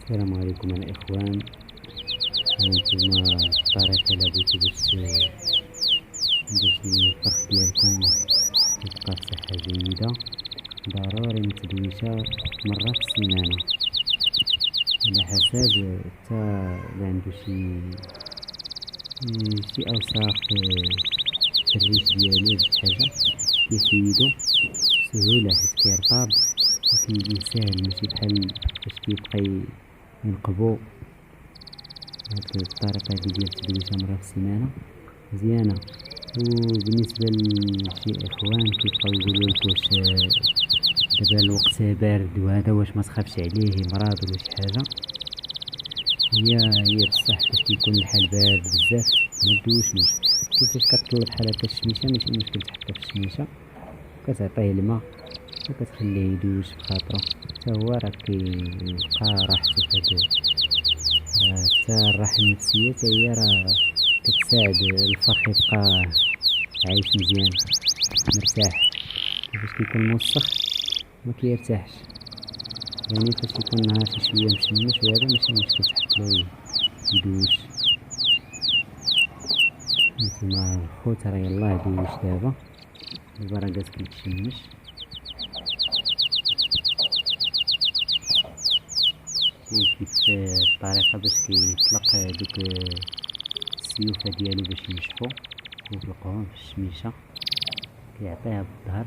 السلام عليكم الإخوان. هانتوما الطريقة إلا بغيتو باش الفرخ ديالكم يبقى بصحة جيدة، ضروري متدويشة مرة في السيمانة، على حسب تا إلا عندو شي أوساخ في الريش ديالو ولا شي حاجة كيحيدو بسهولة حيت كيرطاب وكيجي ساهل، ماشي بحال فاش كيبقى ينقبو. هاد الطريقة هادي ديال التدويشة مرة في السيمانة مزيانة. وبالنسبة لشي إخوان كيبقاو يقولولك واش دابا الوقت بارد وهذا واش متخافش عليه يمرض ولا شي حاجة، هي بصح فاش كيكون الحال بارد بزاف مدوشلوش. كيفاش كطلب بحال هكا الشميشة ماشي مشكل تحطو في الشميشة وكتعطيه الماء وكتخليه يدوش بخاطرو، حتى هو راه كيلقى راحتو في حتى الراحة النفسية حتى هي راه كتساعد الفرخ يبقى عايش مزيان مرتاح. كيفاش كيكون موسخ ما كيرتاحش، يعني فاش يكون نهار شي شوية مشمش وهذا ماشي مشكل تحطلو يدوش. هانتوما الخوت راه يلاه دوش دابا راه جالس كيتشمش. كيف الطريقة باش كيطلق دوك السيوفة ديالو باش ينشفو ويطلقوهم في الشميشة، كيعطيها بالظهر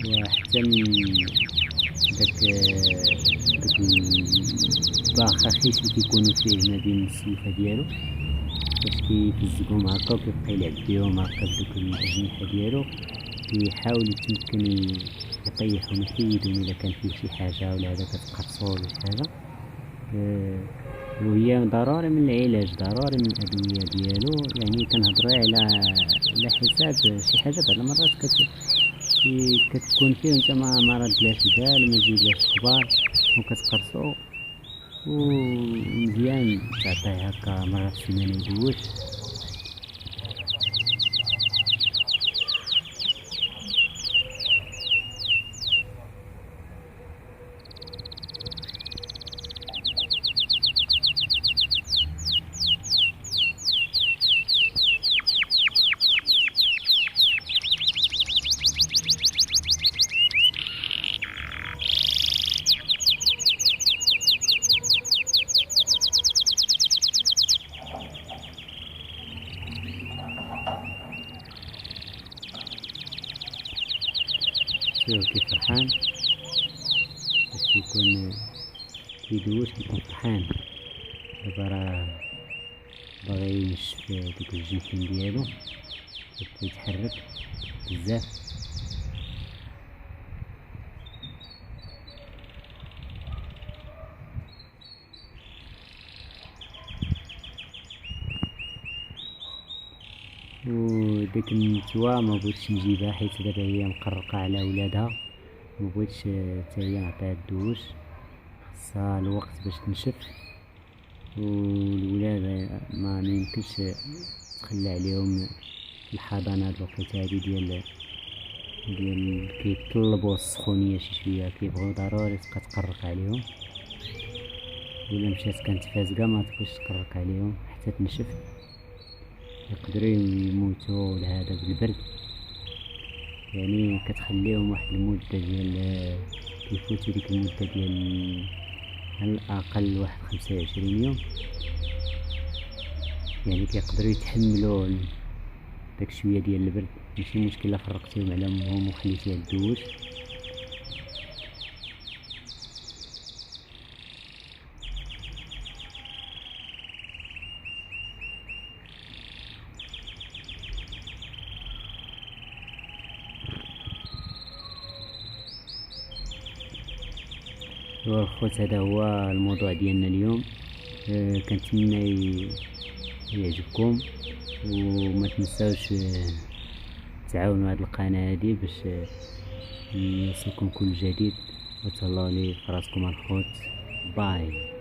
وحتى من داك البخاخيش اللي كيكونوا فيه ما بين السيوفة ديالو، فاش كيتلزقهم هكا وكيبقى يلعب بيهم هكا بدوك الأجنحة ديالو، كيحاول يتمكن يطيحهم يحيدهم إلا كان فيه شي حاجة ولا هذا كتقرصو ولا شي حاجة. وهي ضروري من العلاج، ضروري من الأدوية ديالو، يعني كنهضرو على حساب شي حاجة بعض المرات كتكون فيه وانت ما ردلاش البال ما تجيبلاش اخبار وكتقرصو، ومزيان تعطيه هكا مرة في السيمانة يدوش. شوف كيف فرحان باش كيكون كيدوش كيكون فرحان. دابا راه باغي ينشف دوك الجنحين ديالو ويتحرك بزاف. وديك النتوى ما بغيتش نجيبها حيت دابا هي مقرقة على ولادها، ما بغيتش حتى هي نعطيها الدوش، خصها الوقت باش تنشف. والولاد ما يمكنش تخلى عليهم في الحضانة هاد الوقيته هادي ديال كيطلبوا السخونية شي شوية، كيبغيو ضروري تبقى تقرق عليهم، ولا مشات كانت فازقة ما تبقاش تقرق عليهم حتى تنشف، يقدروا يموتوا ولا هذا بالبرد. يعني كتخليهم واحد المدة ديال كيفوتوا ديك المدة ديال على الأقل واحد 25 يوم، يعني كيقدروا يتحملوا داك شوية ديال البرد. ماشي مشكل إلا فرقتيهم على امهم وخليتيها تدوش. ايوا الخوت، هذا هو الموضوع ديالنا اليوم. كنتمنى يعجبكم، وما تنساوش تعاونوا هاد القناة هادي باش يوصلكم كل جديد. وتهلاو لي فراسكم الخوت. باي.